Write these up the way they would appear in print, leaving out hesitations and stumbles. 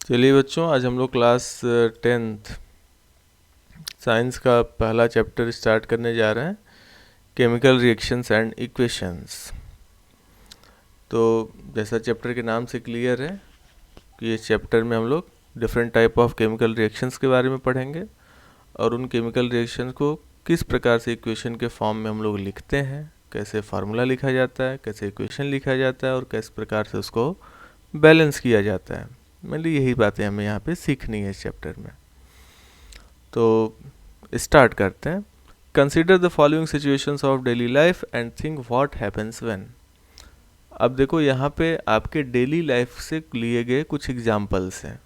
चलिए बच्चों, आज हम लोग क्लास 10th साइंस का पहला चैप्टर स्टार्ट करने जा रहे हैं, केमिकल रिएक्शंस एंड इक्वेशंस। तो जैसा चैप्टर के नाम से क्लियर है कि इस चैप्टर में हम लोग different type of chemical reactions के बारे में पढ़ेंगे और उन केमिकल रिएक्शंस को किस प्रकार से इक्वेशन के फॉर्म में हम लोग लिखते हैं, कैसे फार्मूला लिखा जाता है, कैसे इक्वेशन लिखा जाता है और किस प्रकार से उसको बैलेंस किया जाता है। मतलब यही बातें हमें यहाँ पे सीखनी है इस चैप्टर में। तो स्टार्ट करते हैं। Consider the following situations of daily life and think what happens when. अब देखो यहाँ पे आपके डेली लाइफ से लिए गए कुछ एग्जाम्पल्स हैं।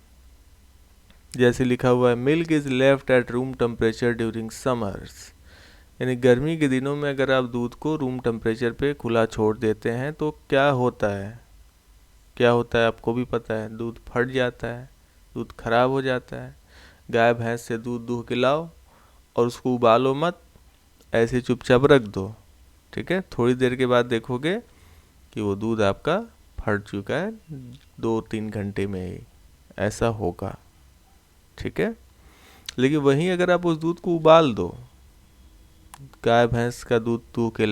जैसे लिखा हुआ है, milk is left at room temperature during summers. यानी गर्मी के दिनों में अगर आप दूध को रूम टेम्परेचर पे खुला छोड़ देते हैं तो क्या होता है? क्या होता है आपको भी पता है, दूध फट जाता है, दूध खराब हो जाता है। गाय भैंस से दूध दूह के लाओ और उसको उबालो मत, ऐसे चुपचाप रख दो। ठीक है, थोड़ी देर के बाद देखोगे कि वो दूध आपका फट चुका है, 2-3 घंटे में ही ऐसा होगा। ठीक है, लेकिन वहीं अगर आप उस दूध को उबाल दो, गाय भैंस का दूध दूह के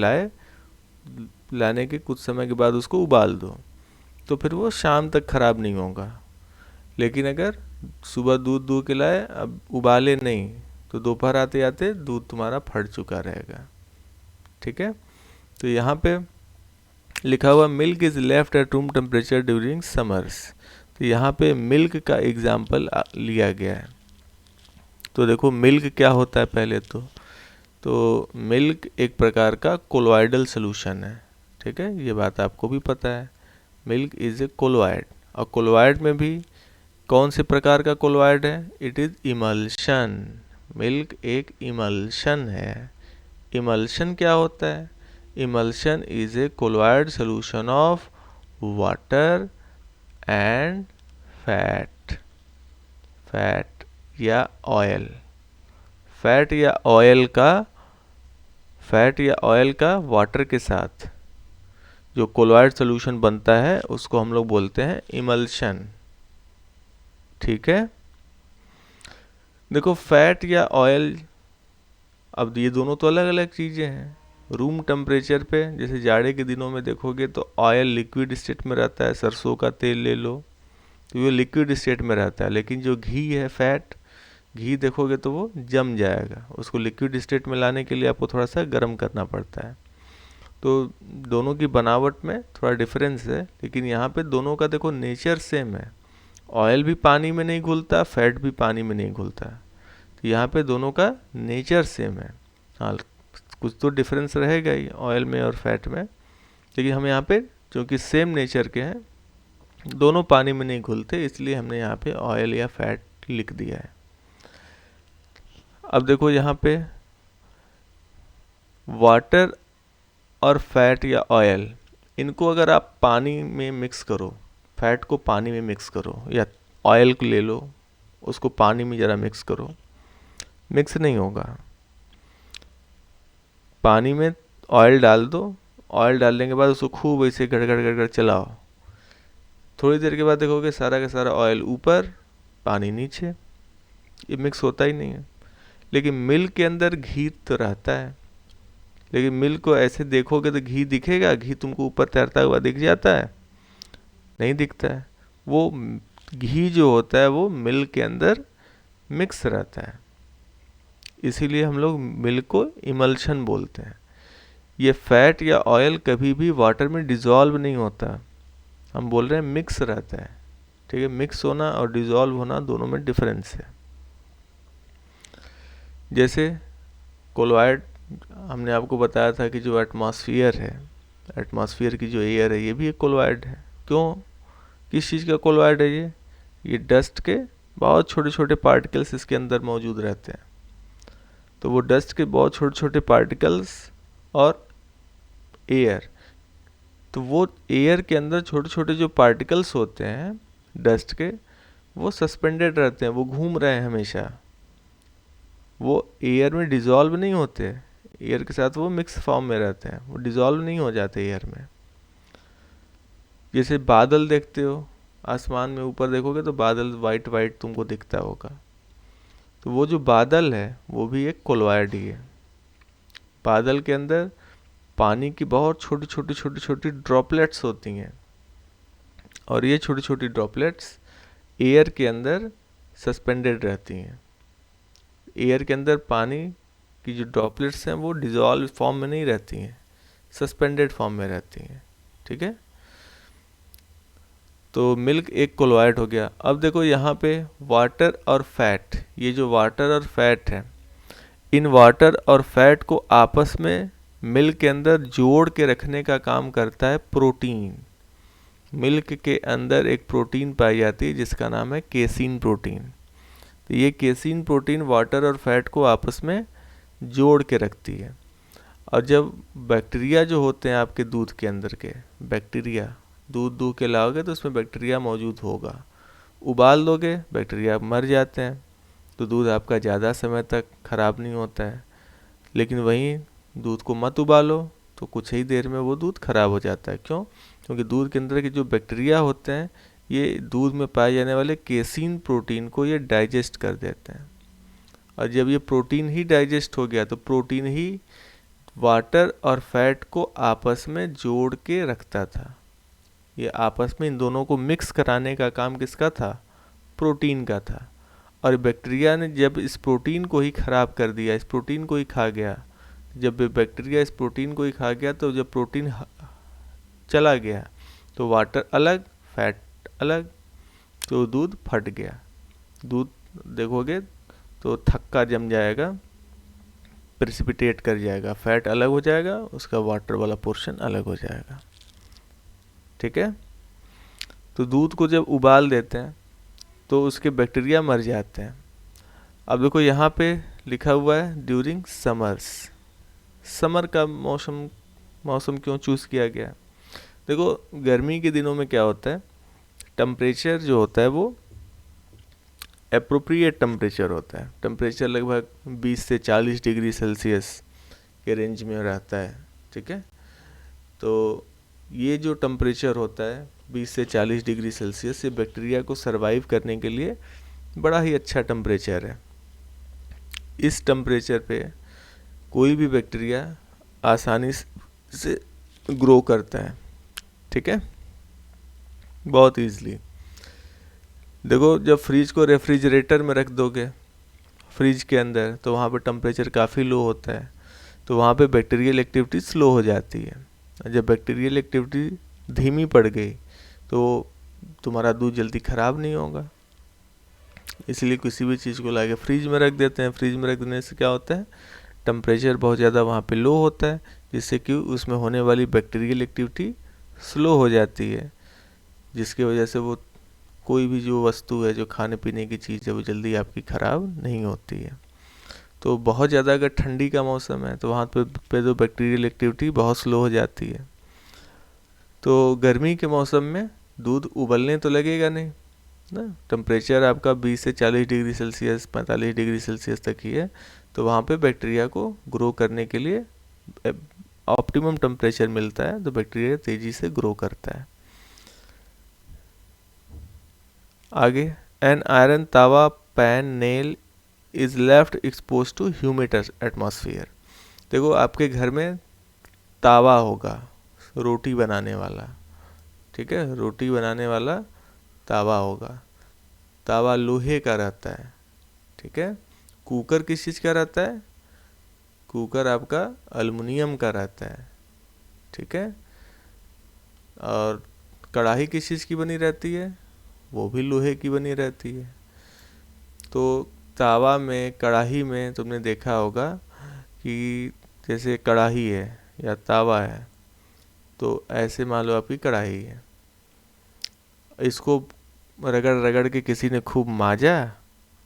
लाने के कुछ समय के बाद उसको उबाल दो, तो फिर वो शाम तक खराब नहीं होगा। लेकिन अगर सुबह दूध दूह के लाए, अब उबाले नहीं, तो दोपहर आते आते दूध तुम्हारा फट चुका रहेगा। ठीक है, तो यहाँ पे लिखा हुआ milk is left at room temperature during summers. तो यहाँ पे मिल्क का एग्जाम्पल लिया गया है। तो देखो मिल्क क्या होता है पहले तो मिल्क एक प्रकार का कोलोइडल सोल्यूशन है। ठीक है, ये बात आपको भी पता है, मिल्क इज़ ए कोलोइड। और कोलोइड में भी कौन से प्रकार का कोलोइड है? It is emulsion. मिल्क एक इमल्शन है। इमल्शन क्या होता है? Emulsion is a colloid solution of water and fat. Fat या ऑयल, फैट या ऑयल का वाटर के साथ जो कोलोइड सोल्यूशन बनता है उसको हम लोग बोलते हैं इमल्शन। ठीक है, देखो फैट या ऑयल, अब ये दोनों तो अलग अलग चीज़ें हैं। रूम टेम्परेचर पे जैसे जाड़े के दिनों में देखोगे तो ऑयल लिक्विड स्टेट में रहता है, सरसों का तेल ले लो तो ये लिक्विड स्टेट में रहता है। लेकिन जो घी है, फैट घी देखोगे तो वो जम जाएगा, उसको लिक्विड स्टेट में लाने के लिए आपको थोड़ा सा गर्म करना पड़ता है। तो दोनों की बनावट में थोड़ा डिफरेंस है, लेकिन यहाँ पे दोनों का देखो नेचर सेम है। ऑयल भी पानी में नहीं घुलता, फैट भी पानी में नहीं घुलता। तो यहाँ पे दोनों का नेचर सेम है। हाँ, कुछ तो डिफरेंस रहेगा ही ऑयल में और फैट में, लेकिन हम यहाँ पे क्योंकि सेम नेचर के हैं, दोनों पानी में नहीं घुलते, इसलिए हमने यहाँ पे ऑयल या फैट लिख दिया है। अब देखो यहाँ पे वाटर और फैट या ऑयल, इनको अगर आप पानी में मिक्स करो, फैट को पानी में मिक्स करो या ऑयल को ले लो उसको पानी में ज़रा मिक्स करो, मिक्स नहीं होगा। पानी में ऑयल डाल दो, ऑयल डालने के बाद उसको खूब ऐसे गड़गड़ गड़गड़ चलाओ, थोड़ी देर के बाद देखोगे सारा का सारा ऑयल ऊपर, पानी नीचे, ये मिक्स होता ही नहीं है। लेकिन मिल्क के अंदर घी तो रहता है, लेकिन मिल्क को ऐसे देखोगे तो घी दिखेगा? घी तुमको ऊपर तैरता हुआ दिख जाता है? नहीं दिखता है। वो घी जो होता है वो मिल्क के अंदर मिक्स रहता है, इसीलिए हम लोग मिल्क को इमल्शन बोलते हैं। ये फैट या ऑयल कभी भी वाटर में डिज़ोल्व नहीं होता, हम बोल रहे हैं मिक्स रहता है। ठीक है, मिक्स होना और डिज़ोल्व होना दोनों में डिफरेंस है। जैसे कोलोइड, हमने आपको बताया था कि जो एटमॉस्फेयर है, एटमॉस्फेयर की जो एयर है ये भी एक कोलोइड है। क्यों? किस चीज़ का कोलोइड है ये डस्ट के बहुत छोटे छोटे पार्टिकल्स इसके अंदर मौजूद रहते हैं। तो वो डस्ट के बहुत छोटे छोटे पार्टिकल्स और एयर, तो वो एयर के अंदर छोटे छोटे जो पार्टिकल्स होते हैं डस्ट के, वो सस्पेंडेड रहते हैं, वो घूम रहे हैं हमेशा, वो एयर में डिज़ोल्व नहीं होते, एयर के साथ वो मिक्स फॉर्म में रहते हैं, वो डिज़ोल्व नहीं हो जाते एयर में। जैसे बादल देखते हो, आसमान में ऊपर देखोगे तो बादल वाइट वाइट तुमको दिखता होगा। तो वो जो बादल है वो भी एक कोलॉइड ही है। बादल के अंदर पानी की बहुत छोटी छोटी छोटी छोटी ड्रॉपलेट्स होती हैं, और ये छोटी छोटी ड्रॉपलेट्स एयर के अंदर सस्पेंडेड रहती हैं। एयर के अंदर पानी की जो ड्रॉपलेट्स हैं वो डिजॉल्व फॉर्म में नहीं रहती हैं, सस्पेंडेड फॉर्म में रहती हैं। ठीक है, तो मिल्क एक कोलॉइड हो गया। अब देखो यहाँ पे वाटर और फैट, ये जो वाटर और फैट है, इन वाटर और फैट को आपस में मिल्क के अंदर जोड़ के रखने का काम करता है प्रोटीन। मिल्क के अंदर एक प्रोटीन पाई जाती है जिसका नाम है केसीन प्रोटीन। तो ये केसीन प्रोटीन वाटर और फैट को आपस में जोड़ के रखती है। और जब बैक्टीरिया जो होते हैं आपके दूध के अंदर के बैक्टीरिया, दूध दूध के लाओगे तो उसमें बैक्टीरिया मौजूद होगा, उबाल दोगे बैक्टीरिया मर जाते हैं, तो दूध आपका ज़्यादा समय तक ख़राब नहीं होता है। लेकिन वहीं दूध को मत उबालो तो कुछ ही देर में वो दूध ख़राब हो जाता है। क्यों? क्योंकि दूध के अंदर के जो बैक्टीरिया होते हैं ये दूध में पाए जाने वाले केसीन प्रोटीन को ये डाइजेस्ट कर देते हैं। और जब ये प्रोटीन ही डाइजेस्ट हो गया तो प्रोटीन ही वाटर और फैट को आपस में जोड़ के रखता था। ये आपस में इन दोनों को मिक्स कराने का काम किसका था? प्रोटीन का था। और बैक्टीरिया ने जब इस प्रोटीन को ही ख़राब कर दिया, इस प्रोटीन को ही खा गया, जब बैक्टीरिया इस प्रोटीन को ही खा गया तो जब प्रोटीन चला गया तो वाटर अलग फैट अलग, तो दूध फट गया। दूध देखोगे तो थक्का जम जाएगा, प्रेसिपिटेट कर जाएगा, फैट अलग हो जाएगा, उसका वाटर वाला पोर्शन अलग हो जाएगा। ठीक है, तो दूध को जब उबाल देते हैं तो उसके बैक्टीरिया मर जाते हैं। अब देखो यहाँ पे लिखा हुआ है ड्यूरिंग समर्स। समर का मौसम क्यों चूज़ किया गया? देखो गर्मी के दिनों में क्या होता है, टेम्परेचर जो होता है वो एप्रोप्रिएट टेम्परेचर होता है। टेम्परेचर लगभग 20 से 40 डिग्री सेल्सियस के रेंज में रहता है। ठीक है, तो ये जो टेम्परेचर होता है 20 से 40 डिग्री सेल्सियस, ये बैक्टीरिया को सरवाइव करने के लिए बड़ा ही अच्छा टेम्परेचर है। इस टेम्परेचर पे कोई भी बैक्टीरिया आसानी से ग्रो करता है। ठीक है, बहुत ईजिली। देखो जब फ्रिज को रेफ्रिजरेटर में रख दोगे फ्रिज के अंदर तो वहाँ पे टेम्परेचर काफ़ी लो होता है, तो वहाँ पे बैक्टीरियल एक्टिविटी स्लो हो जाती है। जब बैक्टीरियल एक्टिविटी धीमी पड़ गई तो तुम्हारा दूध जल्दी ख़राब नहीं होगा। इसलिए किसी भी चीज़ को लाके फ्रिज में रख देते हैं। फ्रिज में रख देने से क्या होता है, टेम्परेचर बहुत ज़्यादा वहाँ पे लो होता है, जिससे कि उसमें होने वाली बैक्टीरियल एक्टिविटी स्लो हो जाती है, जिसकी वजह से वो कोई भी जो वस्तु है, जो खाने पीने की चीज़ है, वो जल्दी आपकी ख़राब नहीं होती है। तो बहुत ज़्यादा अगर ठंडी का मौसम है तो वहाँ पे तो बैक्टीरियल एक्टिविटी बहुत स्लो हो जाती है। तो गर्मी के मौसम में दूध उबलने तो लगेगा नहीं ना, टेम्परेचर आपका 20 से 40 डिग्री सेल्सियस 45 डिग्री सेल्सियस तक ही है, तो वहाँ पे बैक्टीरिया को ग्रो करने के लिए ऑप्टिमम टेम्परेचर मिलता है, तो बैक्टीरिया तेज़ी से ग्रो करता है। आगे, an iron tawa pan nail is left expose to humid atmosphere. देखो आपके घर में तावा होगा रोटी बनाने वाला, ठीक है, रोटी बनाने वाला तावा होगा। तावा लोहे का रहता है। ठीक है, कुकर किस चीज़ का रहता है? कुकर आपका एल्युमिनियम का रहता है। ठीक है, और कढ़ाई किस चीज़ की बनी रहती है? वो भी लोहे की बनी रहती है। तो तावा में, कढ़ाई में तुमने देखा होगा कि जैसे कढ़ाई है या तावा है, तो ऐसे मान लो आपकी कढ़ाई है, इसको रगड़ रगड़ के किसी ने खूब माजा,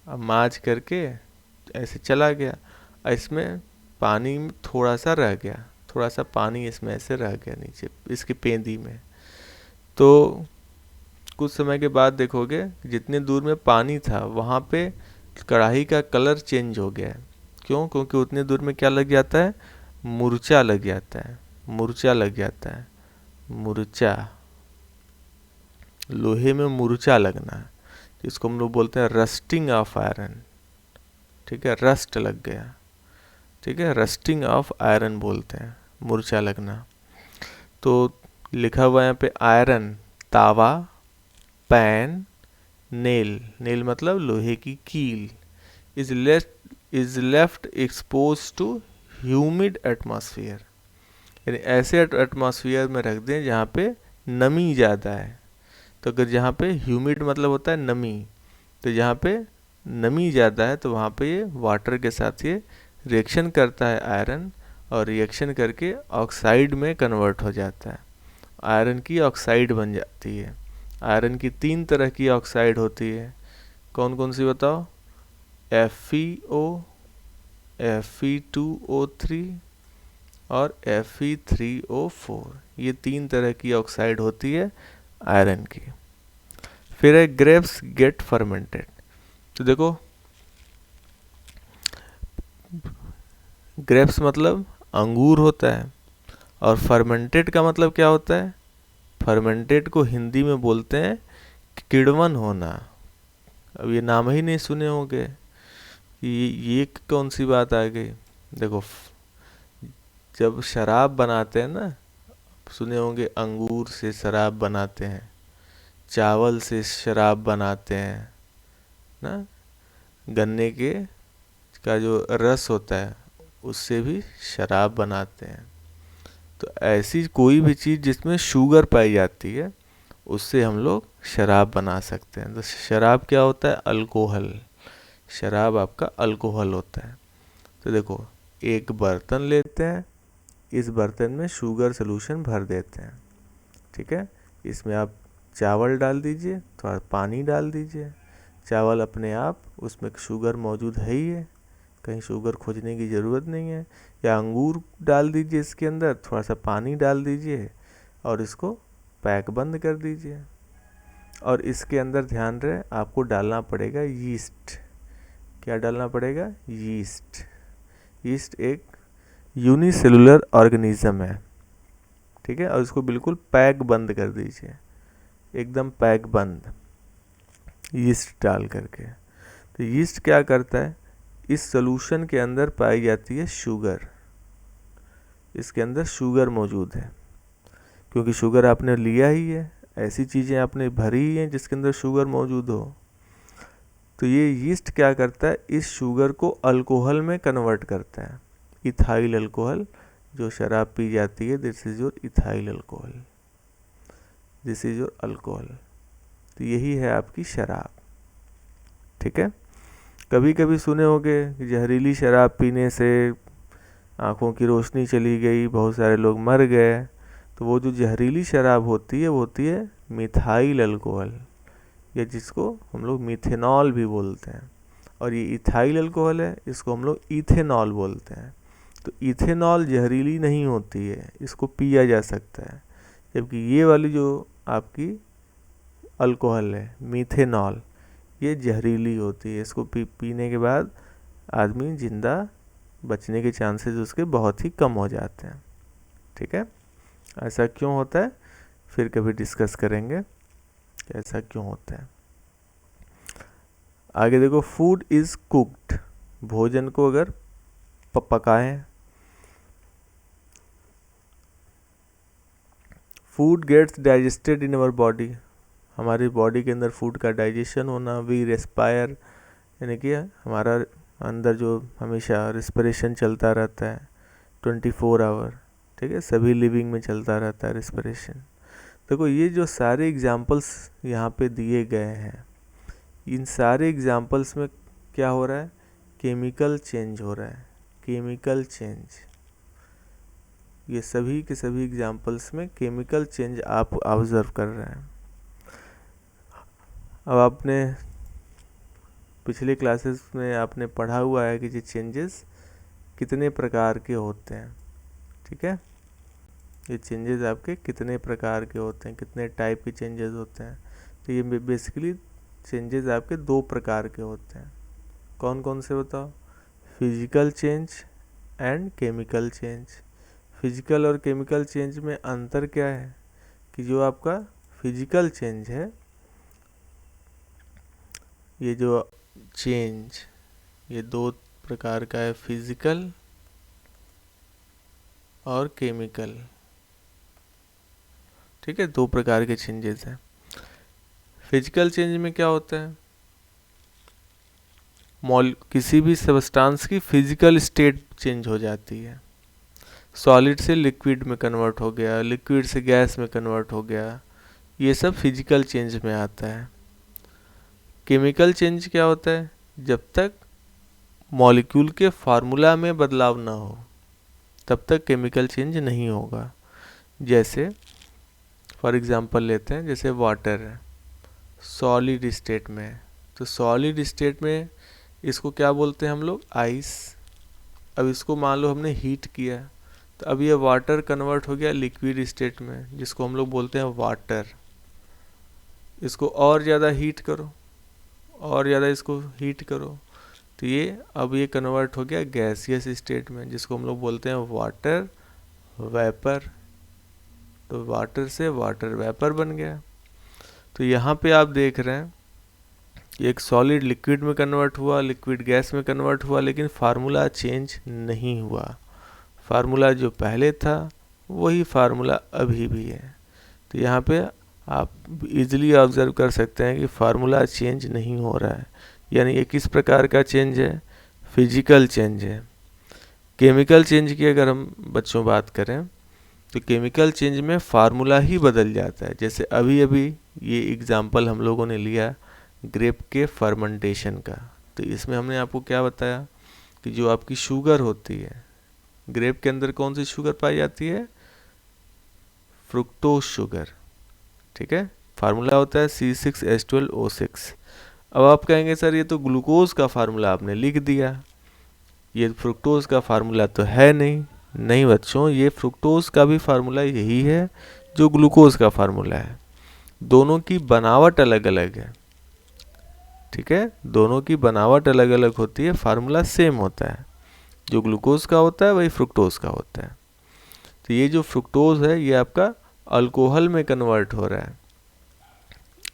अब माज करके ऐसे चला गया, इसमें पानी थोड़ा सा रह गया, थोड़ा सा पानी इसमें ऐसे रह गया नीचे इसकी पेंदी में। तो कुछ समय के बाद देखोगे जितने दूर में पानी था वहाँ पे कढ़ाई का कलर चेंज हो गया है। क्यों? क्योंकि उतने दूर में क्या लग जाता है? मुर्चा लग जाता है। मुर्चा लग जाता है, मुर्चा। लोहे में मूर्छा लगना, जिसको हम लोग बोलते हैं रस्टिंग ऑफ आयरन। ठीक है, रस्ट लग गया। ठीक है, रस्टिंग ऑफ आयरन बोलते हैं, मूर्छा लगना। तो लिखा हुआ है यहाँ पे iron, tawa, pan, nail, nail मतलब लोहे की कील, is left expose to humid atmosphere, यानी ऐसे एटमॉस्फेयर में रख दें जहाँ पे नमी ज़्यादा है। तो अगर जहाँ पे ह्यूमिड मतलब होता है नमी, तो जहाँ पे नमी ज़्यादा है तो वहाँ पे ये वाटर के साथ ये रिएक्शन करता है आयरन, और रिएक्शन करके ऑक्साइड में कन्वर्ट हो जाता है, आयरन की ऑक्साइड बन जाती है। आयरन की 3 तरह की ऑक्साइड होती है, कौन कौन सी बताओ? FeO, Fe2O3 और Fe3O4, ये 3 तरह की ऑक्साइड होती है आयरन की। फिर है ग्रेप्स गेट फर्मेंटेड। तो देखो, ग्रेप्स मतलब अंगूर होता है, और फर्मेंटेड का मतलब क्या होता है? फर्मेंटेड को हिंदी में बोलते हैं किड़वन होना। अब ये नाम ही नहीं सुने होंगे, ये कौन सी बात आ गई? देखो, जब शराब बनाते हैं ना, सुने होंगे अंगूर से शराब बनाते हैं, चावल से शराब बनाते हैं ना, गन्ने के का जो रस होता है उससे भी शराब बनाते हैं। तो ऐसी कोई भी चीज़ जिसमें शुगर पाई जाती है उससे हम लोग शराब बना सकते हैं। तो शराब क्या होता है? अल्कोहल। शराब आपका अल्कोहल होता है। तो देखो, एक बर्तन लेते हैं, इस बर्तन में शुगर सॉल्यूशन भर देते हैं। ठीक है, इसमें आप चावल डाल दीजिए, थोड़ा पानी डाल दीजिए, चावल अपने आप, उसमें शुगर मौजूद है ही है, कहीं शुगर खोजने की ज़रूरत नहीं है। या अंगूर डाल दीजिए इसके अंदर, थोड़ा सा पानी डाल दीजिए और इसको पैक बंद कर दीजिए। और इसके अंदर ध्यान रहे, आपको डालना पड़ेगा यीस्ट। क्या डालना पड़ेगा? यीस्ट। यीस्ट एक यूनिसेलुलर ऑर्गेनिज्म है। ठीक है, और इसको बिल्कुल पैक बंद कर दीजिए, एकदम पैक बंद, यीस्ट डाल करके। तो यीस्ट क्या करता है? इस सॉल्यूशन के अंदर पाई जाती है शुगर, इसके अंदर शुगर मौजूद है, क्योंकि शुगर आपने लिया ही है, ऐसी चीज़ें आपने भरी ही हैं जिसके अंदर शुगर मौजूद हो। तो ये यीस्ट क्या करता है? इस शुगर को अल्कोहल में कन्वर्ट करता है, इथाइल अल्कोहल। जो शराब पी जाती है, this is your ethyl alcohol, this is your alcohol. तो यही है आपकी शराब। ठीक है, कभी कभी सुने होंगे जहरीली शराब पीने से आँखों की रोशनी चली गई, बहुत सारे लोग मर गए। तो वो जो जहरीली शराब होती है वो होती है मिथाइल अल्कोहल, या जिसको हम लोग मिथेनॉल भी बोलते हैं। और ये इथाइल अल्कोहल है, इसको हम लोग इथेनॉल बोलते हैं। तो इथेनॉल जहरीली नहीं होती है, इसको पिया जा सकता है। जबकि ये वाली जो आपकी अल्कोहल है मिथेनॉल, ये जहरीली होती है, इसको पीने के बाद आदमी जिंदा बचने के चांसेस उसके बहुत ही कम हो जाते हैं। ठीक है, ऐसा क्यों होता है फिर कभी डिस्कस करेंगे कि ऐसा क्यों होता है। आगे देखो, फूड इज कुक्ड, भोजन को अगर पकाएं, food gets digested in our body, हमारी बॉडी के अंदर फूड का डाइजेशन होना। वी रेस्पायर, यानी कि हमारा अंदर जो हमेशा रिस्पिरेशन चलता रहता है 24 आवर। ठीक है, सभी लिविंग में चलता रहता है रिस्पिरेशन। देखो, ये जो सारे एग्जाम्पल्स यहाँ पे दिए गए हैं, इन सारे एग्जाम्पल्स में क्या हो रहा है? केमिकल चेंज हो रहा है, केमिकल चेंज। ये सभी के सभी एग्जाम्पल्स में केमिकल चेंज आप ऑब्जर्व कर रहे हैं। अब आपने पिछले क्लासेस में आपने पढ़ा हुआ है कि ये चेंजेस कितने प्रकार के होते हैं। ठीक है, ये चेंजेस आपके कितने प्रकार के होते हैं, कितने टाइप के चेंजेस होते हैं। तो ये बेसिकली चेंजेस आपके 2 प्रकार के होते हैं। कौन कौन से बताओ? Physical change and chemical change. Physical और केमिकल चेंज में अंतर क्या है? कि जो आपका फिजिकल चेंज है ये जो चेंज, ये दो प्रकार का है, फिजिकल और केमिकल। ठीक है, दो प्रकार के चेंजेस हैं। फिजिकल चेंज में क्या होता है, किसी भी सब्सटेंस की फिजिकल स्टेट चेंज हो जाती है। सॉलिड से लिक्विड में कन्वर्ट हो गया, लिक्विड से गैस में कन्वर्ट हो गया, ये सब फिजिकल चेंज में आता है। केमिकल चेंज क्या होता है, जब तक मॉलिक्यूल के फार्मूला में बदलाव ना हो तब तक केमिकल चेंज नहीं होगा। जैसे फॉर एग्जांपल लेते हैं, जैसे वाटर है सॉलिड स्टेट में, तो सॉलिड स्टेट में इसको क्या बोलते हैं हम लोग, आइस। अब इसको मान लो हमने हीट किया, तो अब ये वाटर कन्वर्ट हो गया लिक्विड स्टेट में, जिसको हम लोग बोलते हैं वाटर। इसको और ज़्यादा हीट करो, और ज़्यादा इसको हीट करो, तो ये अब ये कन्वर्ट हो गया गैसियस स्टेट में, जिसको हम लोग बोलते हैं वाटर वेपर। तो वाटर से वाटर वेपर बन गया। तो यहाँ पे आप देख रहे हैं कि एक सॉलिड लिक्विड में कन्वर्ट हुआ, लिक्विड गैस में कन्वर्ट हुआ, लेकिन फार्मूला चेंज नहीं हुआ। फार्मूला जो पहले था वही फार्मूला अभी भी है। तो यहाँ पे आप इजीली ऑब्जर्व कर सकते हैं कि फार्मूला चेंज नहीं हो रहा है। यानी ये किस प्रकार का चेंज है, फिजिकल चेंज है। केमिकल चेंज की अगर हम बच्चों बात करें, तो केमिकल चेंज में फार्मूला ही बदल जाता है। जैसे अभी अभी ये एग्जाम्पल हम लोगों ने लिया ग्रेप के फर्मेंटेशन का, तो इसमें हमने आपको क्या बताया कि जो आपकी शुगर होती है, ग्रेप के अंदर कौन सी शुगर पाई जाती है, फ्रुक्टोज शुगर। ठीक है, फार्मूला होता है C6H12O6। अब आप कहेंगे सर ये तो ग्लूकोज का फार्मूला आपने लिख दिया, ये फ्रुक्टोज का फार्मूला तो है नहीं। नहीं बच्चों, ये फ्रुक्टोज का भी फार्मूला यही है जो ग्लूकोज का फार्मूला है। दोनों की बनावट अलग अलग है। ठीक है, दोनों की बनावट अलग अलग होती है, फार्मूला सेम होता है। जो ग्लूकोज का होता है वही फ्रुक्टोज का होता है। तो ये जो फ्रुक्टोज है ये आपका अल्कोहल में कन्वर्ट हो रहा है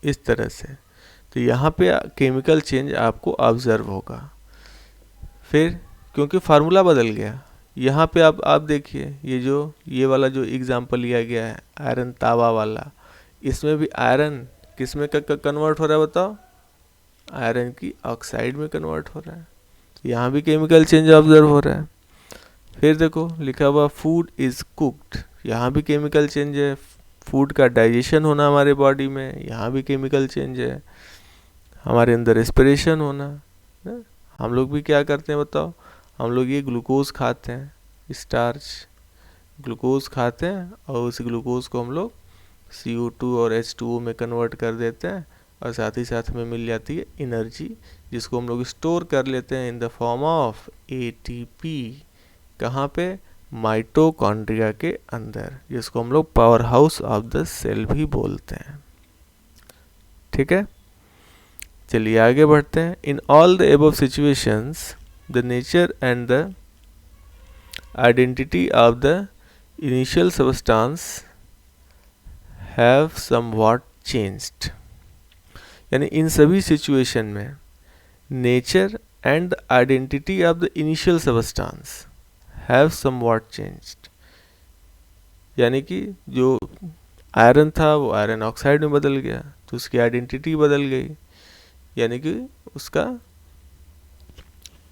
इस तरह से। तो यहाँ पे केमिकल चेंज आपको ऑब्जर्व होगा। फिर क्योंकि फार्मूला बदल गया, यहाँ पे आप देखिए, ये वाला जो एग्जाम्पल लिया गया है आयरन तावा वाला, इसमें भी आयरन किस में कन्वर्ट हो रहा है बताओ, आयरन की ऑक्साइड में कन्वर्ट हो रहा है। यहाँ भी केमिकल चेंज ऑब्जर्व हो रहा है। फिर देखो लिखा हुआ फूड इज कुक्ड, यहाँ भी केमिकल चेंज है। फूड का डाइजेशन होना हमारे बॉडी में, यहाँ भी केमिकल चेंज है। हमारे अंदर रेस्पिरेशन होना, हम लोग भी क्या करते हैं बताओ, हम लोग ये ग्लूकोज खाते हैं, स्टार्च ग्लूकोज खाते हैं, और उस ग्लूकोज को हम लोग CO2 और H2O में कन्वर्ट कर देते हैं, और साथ ही साथ हमें मिल जाती है एनर्जी, जिसको हम लोग स्टोर कर लेते हैं in the form of ATP। कहाँ पे, माइटोकॉन्ड्रिया के अंदर, जिसको हम लोग power house of the cell भी बोलते हैं। ठीक है, चलिए आगे बढ़ते हैं। In all the above situations the nature and the identity of the initial substance have somewhat changed. यानी इन सभी सिचुएशन में nature and the identity of the initial substance have somewhat changed. यानी कि जो आयरन था वो आयरन ऑक्साइड में बदल गया, तो उसकी आइडेंटिटी बदल गई, यानी कि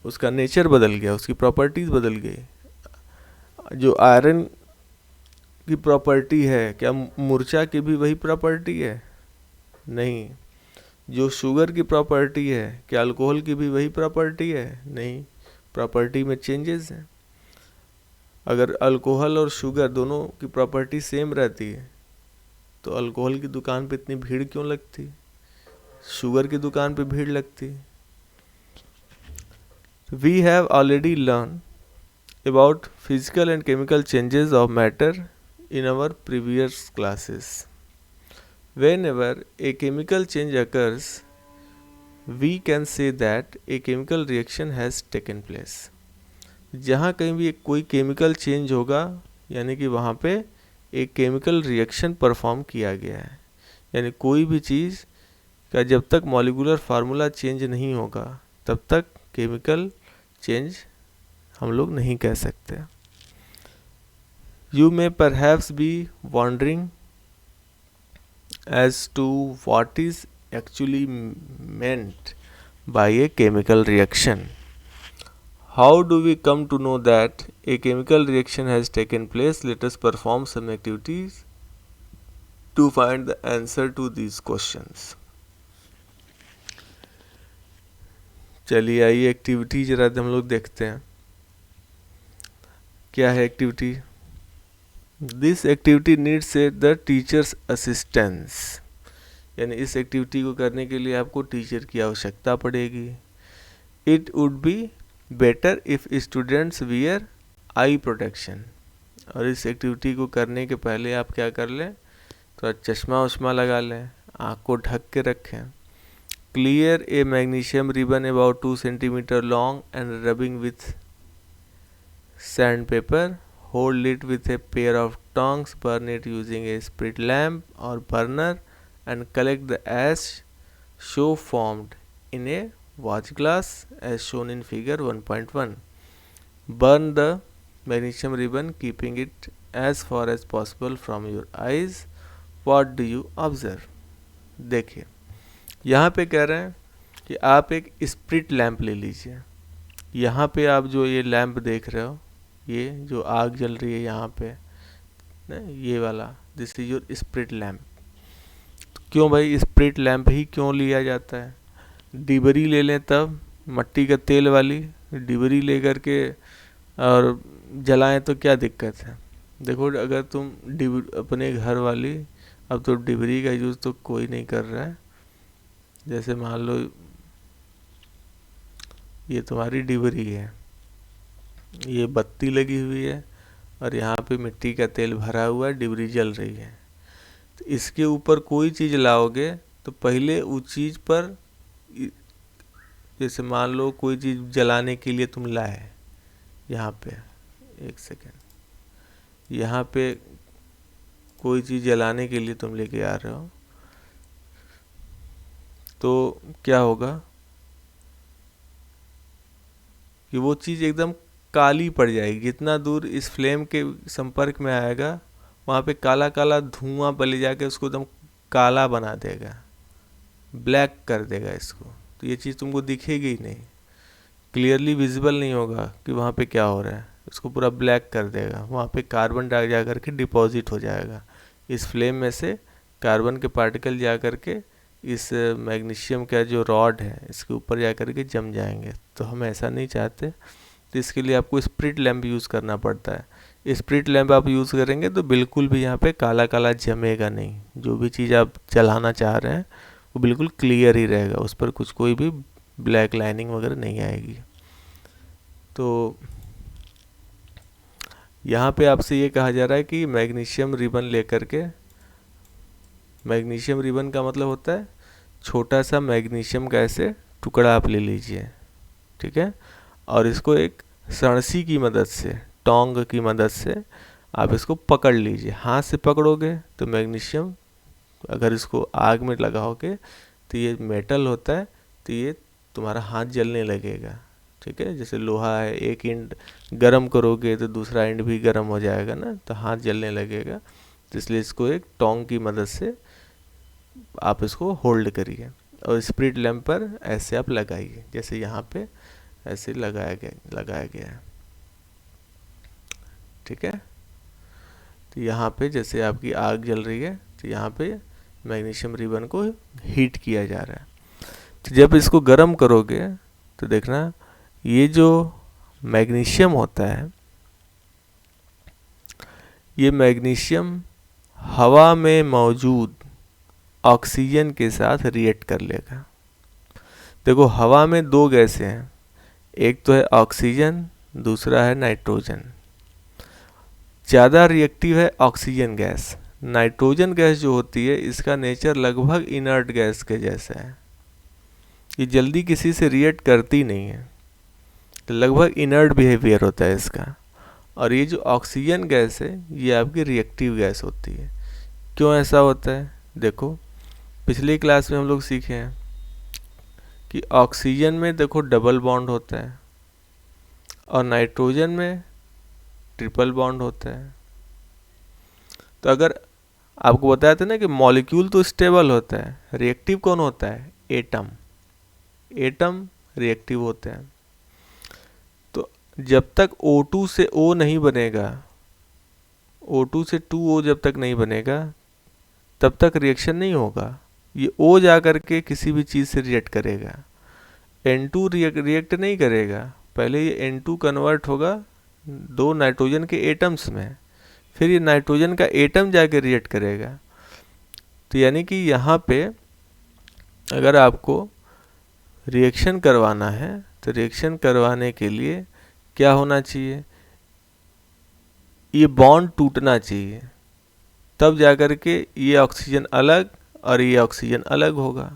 उसका नेचर बदल गया, उसकी प्रॉपर्टीज बदल गई। जो आयरन की प्रॉपर्टी है, क्या मूर्छा की भी वही प्रॉपर्टी है? नहीं। जो शुगर की प्रॉपर्टी है, क्या अल्कोहल की भी वही प्रॉपर्टी है? नहीं, प्रॉपर्टी में चेंजेस हैं। अगर अल्कोहल और शुगर दोनों की प्रॉपर्टी सेम रहती है, तो अल्कोहल की दुकान पे इतनी भीड़ क्यों लगती, शुगर की दुकान पे भीड़ लगती? We have already learned about physical and chemical changes of matter in our previous classes. Whenever a chemical change occurs, we can say that a chemical reaction has taken place. जहाँ कहीं भी कोई chemical change होगा, यानी कि वहाँ पे एक केमिकल रिएक्शन परफॉर्म किया गया है। यानी कोई भी चीज़ क्या जब तक मॉलिक्यूलर फार्मूला चेंज नहीं होगा तब तक केमिकल चेंज हम लोग नहीं कह सकते। You may perhaps be wondering as to what is actually meant by a chemical reaction. How do we come to know that a chemical reaction has taken place? Let us perform some activities to find the answer to these questions. चलिए आइए activity जरा हम लोग देखते हैं क्या है activity. This activity needs the teachers assistance, यानी इस एक्टिविटी को करने के लिए आपको टीचर की आवश्यकता पड़ेगी। It would be better if students wear I protection, और इस एक्टिविटी को करने के पहले आप क्या कर लें, तो चश्मा उश्मा लगा लें, आँख को ढक के रखें। Clear A magnesium ribbon about 2 centimetre long and rubbing with sandpaper. Hold it with a pair of tongs. Burn it using a sprit lamp or burner and collect the ash so formed in a watch glass as shown in figure 1.1. Burn the magnesium ribbon, keeping it as far as possible from your eyes. What do you observe? देखिए यहाँ पे कह रहे हैं कि आप एक spirit lamp ले लीजिए। यहाँ पे आप जो ये लैंप देख रहे हो, ये जो आग जल रही है यहाँ पे, ये वाला, this is your spirit lamp. क्यों भाई स्प्रिट लैंप ही क्यों लिया जाता है? डिबरी ले लें तब, मट्टी का तेल वाली डिबरी ले करके और जलाएं तो क्या दिक्कत है? देखो अगर तुम अपने घर वाली, अब तो डिबरी का यूज़ तो कोई नहीं कर रहा है। जैसे मान लो ये तुम्हारी डिबरी है, ये बत्ती लगी हुई है और यहाँ पे मिट्टी का तेल भरा हुआ है, डिबरी जल रही है। तो इसके ऊपर कोई चीज़ लाओगे तो पहले उस चीज़ पर, जैसे मान लो कोई चीज़ जलाने के लिए तुम लाए, यहाँ पे एक सेकेंड, यहाँ पे कोई चीज़ जलाने के लिए तुम लेके आ रहे हो, तो क्या होगा कि वो चीज़ एकदम काली पड़ जाएगी। जितना दूर इस फ्लेम के संपर्क में आएगा वहाँ पे काला काला धुआं पले जाके उसको एकदम काला बना देगा, ब्लैक कर देगा इसको। तो ये चीज़ तुमको दिखेगी ही नहीं, क्लियरली विजिबल नहीं होगा कि वहाँ पे क्या हो रहा है, उसको पूरा ब्लैक कर देगा। वहाँ पे कार्बन जा कर के डिपॉजिट हो जाएगा, इस फ्लेम में से कार्बन के पार्टिकल जा कर के इस मैग्नीशियम का जो रॉड है इसके ऊपर जा कर के जम जाएंगे। तो हम ऐसा नहीं चाहते, तो इसके लिए आपको स्प्रिट लैंप यूज़ करना पड़ता है। स्प्रिट लैंप आप यूज़ करेंगे तो बिल्कुल भी यहाँ पे काला काला जमेगा नहीं, जो भी चीज़ आप जलाना चाह रहे हैं वो बिल्कुल क्लियर ही रहेगा, उस पर कुछ कोई भी ब्लैक लाइनिंग वगैरह नहीं आएगी। तो यहाँ पे आपसे ये कहा जा रहा है कि मैग्नीशियम रिबन लेकर के, मैग्नीशियम रिबन का मतलब होता है छोटा सा मैग्नीशियम का ऐसे टुकड़ा आप ले लीजिए, ठीक है, और इसको एक सणसी की मदद से, टोंग की मदद से आप इसको पकड़ लीजिए। हाथ से पकड़ोगे तो मैग्नीशियम, अगर इसको आग में लगाओगे तो ये मेटल होता है, तो ये तुम्हारा हाथ जलने लगेगा, ठीक है। जैसे लोहा है, एक एंड गरम करोगे तो दूसरा एंड भी गरम हो जाएगा ना, तो हाथ जलने लगेगा। तो इसलिए इसको एक टोंग की मदद से आप इसको होल्ड करिए और स्प्रिट लैंप पर ऐसे आप लगाइए, जैसे यहाँ पे ऐसे लगाया गया है, ठीक है। तो यहाँ पे जैसे आपकी आग जल रही है, तो यहाँ पे मैग्नीशियम रिबन को हीट किया जा रहा है। तो जब इसको गर्म करोगे तो देखना ये जो मैग्नीशियम होता है, ये मैग्नीशियम हवा में मौजूद ऑक्सीजन के साथ रिएक्ट कर लेगा। देखो हवा में दो गैसें हैं, एक तो है ऑक्सीजन, दूसरा है नाइट्रोजन। ज़्यादा रिएक्टिव है ऑक्सीजन गैस। नाइट्रोजन गैस जो होती है इसका नेचर लगभग इनर्ट गैस के जैसा है, ये जल्दी किसी से रिएक्ट करती नहीं है, तो लगभग इनर्ट बिहेवियर होता है इसका। और ये जो ऑक्सीजन गैस है ये आपकी रिएक्टिव गैस होती है। क्यों ऐसा होता है? देखो पिछली क्लास में हम लोग सीखे हैं कि ऑक्सीजन में देखो डबल बॉन्ड होता है और नाइट्रोजन में ट्रिपल बॉन्ड होता है। तो अगर आपको बताया था ना कि मॉलिक्यूल तो स्टेबल होता है, रिएक्टिव कौन होता है? एटम। एटम रिएक्टिव होते हैं। तो जब तक O2 से O नहीं बनेगा, O2 से 2O जब तक नहीं बनेगा तब तक रिएक्शन नहीं होगा। ये O जा करके किसी भी चीज़ से रिएक्ट करेगा। N2 रिएक्ट नहीं करेगा, पहले ये N2 कन्वर्ट होगा 2 नाइट्रोजन के एटम्स में, फिर ये नाइट्रोजन का एटम जाके रिएक्ट करेगा। तो यानी कि यहाँ पे अगर आपको रिएक्शन करवाना है तो रिएक्शन करवाने के लिए क्या होना चाहिए? ये बॉन्ड टूटना चाहिए, तब जाकर के ये ऑक्सीजन अलग और ये ऑक्सीजन अलग होगा।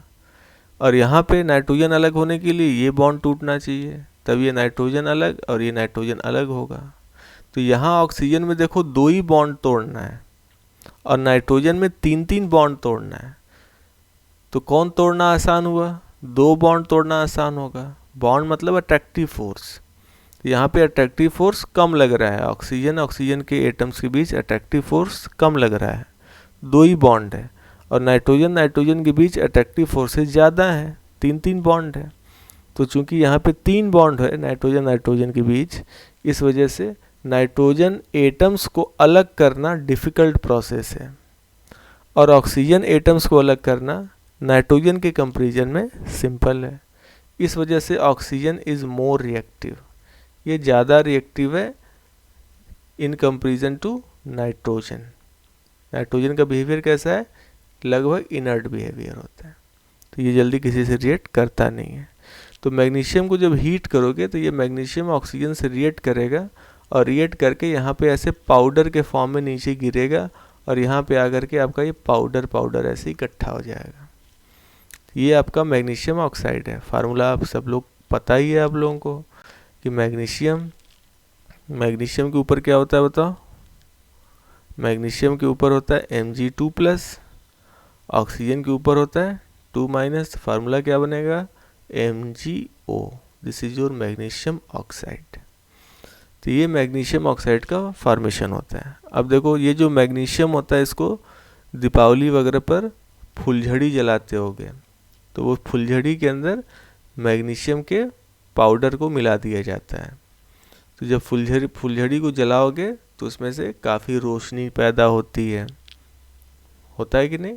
और यहाँ पे नाइट्रोजन अलग होने के लिए ये बॉन्ड टूटना चाहिए, तब ये नाइट्रोजन अलग और ये नाइट्रोजन अलग होगा। तो यहाँ ऑक्सीजन में देखो 2 ही बॉन्ड तोड़ना है और नाइट्रोजन में 3-3 बॉन्ड तोड़ना है। तो कौन तोड़ना आसान हुआ? 2 बॉन्ड तोड़ना आसान होगा। बॉन्ड मतलब अट्रैक्टिव फोर्स। यहाँ पे अट्रैक्टिव फोर्स कम लग रहा है, ऑक्सीजन के एटम्स के बीच अट्रैक्टिव फोर्स कम लग रहा है, 2 ही बॉन्ड है। और नाइट्रोजन के बीच अट्रैक्टिव फोर्सेस ज़्यादा है, 3-3 बॉन्ड है। तो चूंकि यहाँ पे 3 बॉन्ड है नाइट्रोजन के बीच, इस वजह से नाइट्रोजन एटम्स को अलग करना डिफ़िकल्ट प्रोसेस है और ऑक्सीजन एटम्स को अलग करना नाइट्रोजन के कंपैरिजन में सिंपल है। इस वजह से ऑक्सीजन इज़ मोर रिएक्टिव, ये ज़्यादा रिएक्टिव है in comparison to nitrogen. Nitrogen का बिहेवियर कैसा है? लगभग इनर्ट बिहेवियर होता है, तो ये जल्दी किसी से रिएक्ट करता नहीं है। तो मैग्नीशियम को जब हीट करोगे तो ये मैग्नीशियम ऑक्सीजन से रिएक्ट करेगा और रिएक्ट करके यहाँ पे ऐसे पाउडर के फॉर्म में नीचे गिरेगा और यहाँ पे आकर के आपका ये पाउडर ऐसे इकट्ठा हो जाएगा। ये आपका मैग्नीशियम ऑक्साइड है। फार्मूला आप सब लोग पता ही है आप लोगों को कि मैग्नीशियम के ऊपर क्या होता है बताओ? मैग्नीशियम के ऊपर होता है Mg2+, ऑक्सीजन के ऊपर होता है 2-। फार्मूला क्या बनेगा? MgO। This is your magnesium oxide. तो ये मैग्नीशियम ऑक्साइड का फॉर्मेशन होता है। अब देखो ये जो मैग्नीशियम होता है इसको दीपावली वगैरह पर फुलझड़ी जलाते होगे, तो वो फुलझड़ी के अंदर मैग्नीशियम के पाउडर को मिला दिया जाता है। तो जब फुलझड़ी को जलाओगे तो उसमें से काफ़ी रोशनी पैदा होती है, होता है कि नहीं?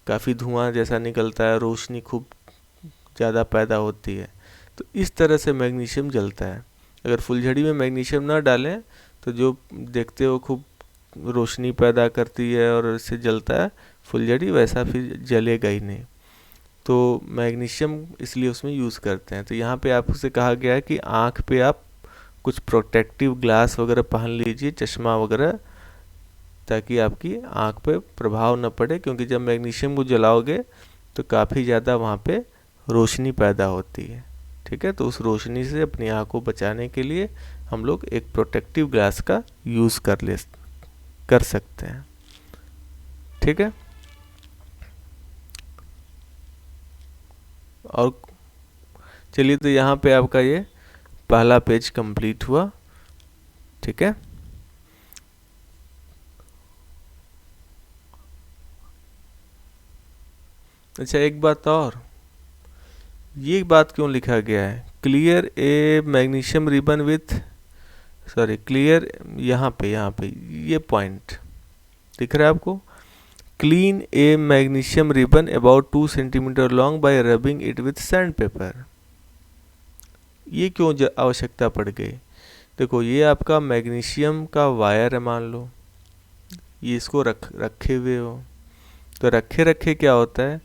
काफ़ी धुआं जैसा निकलता है, रोशनी खूब ज़्यादा पैदा होती है। तो इस तरह से मैग्नीशियम जलता है। अगर फुलझड़ी में मैग्नीशियम ना डालें तो जो देखते हो खूब रोशनी पैदा करती है और इससे जलता है फुलझड़ी, वैसा फिर जलेगा ही नहीं। तो मैग्नीशियम इसलिए उसमें यूज़ करते हैं। तो यहाँ पे आपसे कहा गया है कि आँख पे आप कुछ प्रोटेक्टिव ग्लास वगैरह पहन लीजिए, चश्मा वगैरह, ताकि आपकी आँख पे प्रभाव न पड़े, क्योंकि जब मैग्नीशियम को जलाओगे तो काफ़ी ज़्यादा वहाँ पे रोशनी पैदा होती है। ठीक है, तो उस रोशनी से अपनी आँख को बचाने के लिए हम लोग एक प्रोटेक्टिव ग्लास का यूज़ कर सकते हैं। ठीक है, और चलिए तो यहाँ पे आपका ये पहला पेज कंप्लीट हुआ। ठीक है, अच्छा एक बात और, ये बात क्यों लिखा गया है clear A magnesium ribbon with, sorry clear, यहाँ पे ये पॉइंट दिख रहा है आपको? Clean A magnesium ribbon about 2 centimetre long bye rubbing it with sand paper. ये क्यों आवश्यकता पड़ गई? देखो ये आपका मैग्नीशियम का वायर है, मान लो ये इसको रखे हुए हो, तो रखे क्या होता है,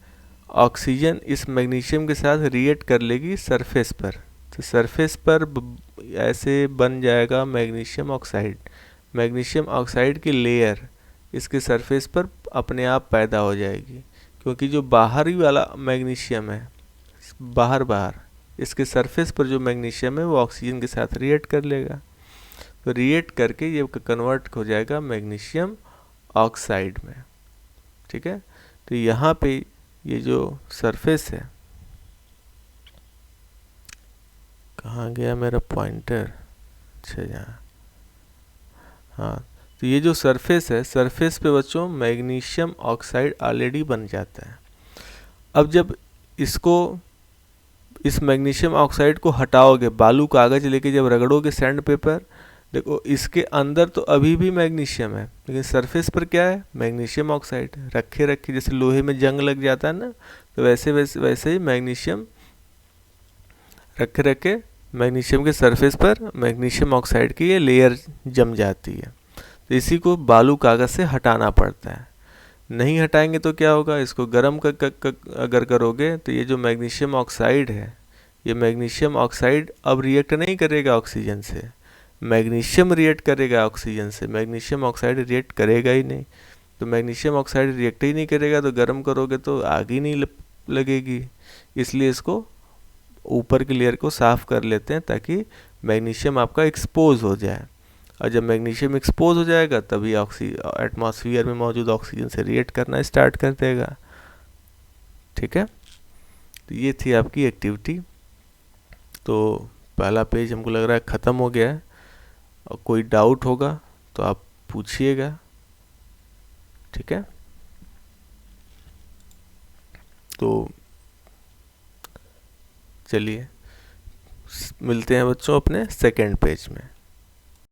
ऑक्सीजन इस मैग्नीशियम के साथ रिएक्ट कर लेगी सरफेस पर, तो सरफेस पर ऐसे बन जाएगा मैग्नीशियम ऑक्साइड। मैग्नीशियम ऑक्साइड की लेयर इसके सरफेस पर अपने आप पैदा हो जाएगी, क्योंकि जो बाहरी वाला मैग्नीशियम है, बाहर इसके सरफेस पर जो मैग्नीशियम है वो ऑक्सीजन के साथ रिएक्ट कर लेगा, तो रिएक्ट करके ये कन्वर्ट हो जाएगा मैग्नीशियम ऑक्साइड में। ठीक है, तो यहाँ पे ये जो सरफेस है, कहाँ गया मेरा पॉइंटर, अच्छा यहाँ, हाँ, तो ये जो सरफेस है, सरफेस पे बच्चों मैग्नीशियम ऑक्साइड ऑलरेडी बन जाता है। अब जब इसको, इस मैग्नीशियम ऑक्साइड को हटाओगे, बालू कागज लेके जब रगड़ोगे सैंड पेपर, देखो इसके अंदर तो अभी भी मैग्नीशियम है, लेकिन सरफेस पर क्या है, मैग्नीशियम ऑक्साइड। रखे रखे जैसे लोहे में जंग लग जाता है ना, तो वैसे वैसे वैसे ही मैग्नीशियम रखे रखे मैग्नीशियम के सरफेस पर मैग्नीशियम ऑक्साइड की ये लेयर जम जाती है। तो इसी को बालू कागज से हटाना पड़ता है। नहीं हटाएंगे तो क्या होगा, इसको गर्म अगर करोगे तो ये जो मैग्नीशियम ऑक्साइड है, ये मैग्नीशियम ऑक्साइड अब रिएक्ट नहीं करेगा ऑक्सीजन से, मैग्नीशियम रिएक्ट करेगा ऑक्सीजन से, मैग्नीशियम ऑक्साइड रिएक्ट करेगा ही नहीं। तो मैग्नीशियम ऑक्साइड रिएक्ट ही नहीं करेगा तो गर्म करोगे तो आग ही नहीं लगेगी। इसलिए इसको ऊपर की लेयर को साफ कर लेते हैं ताकि मैग्नीशियम आपका एक्सपोज हो जाए, और जब मैग्नीशियम एक्सपोज हो जाएगा तभी एटमॉस्फेयर में मौजूद ऑक्सीजन से रिएक्ट करना स्टार्ट कर देगा। ठीक है, तो ये थी आपकी एक्टिविटी। तो पहला पेज हमको लग रहा है ख़त्म हो गया है, और कोई डाउट होगा तो आप पूछिएगा। ठीक है, तो चलिए मिलते हैं बच्चों अपने सेकेंड पेज में।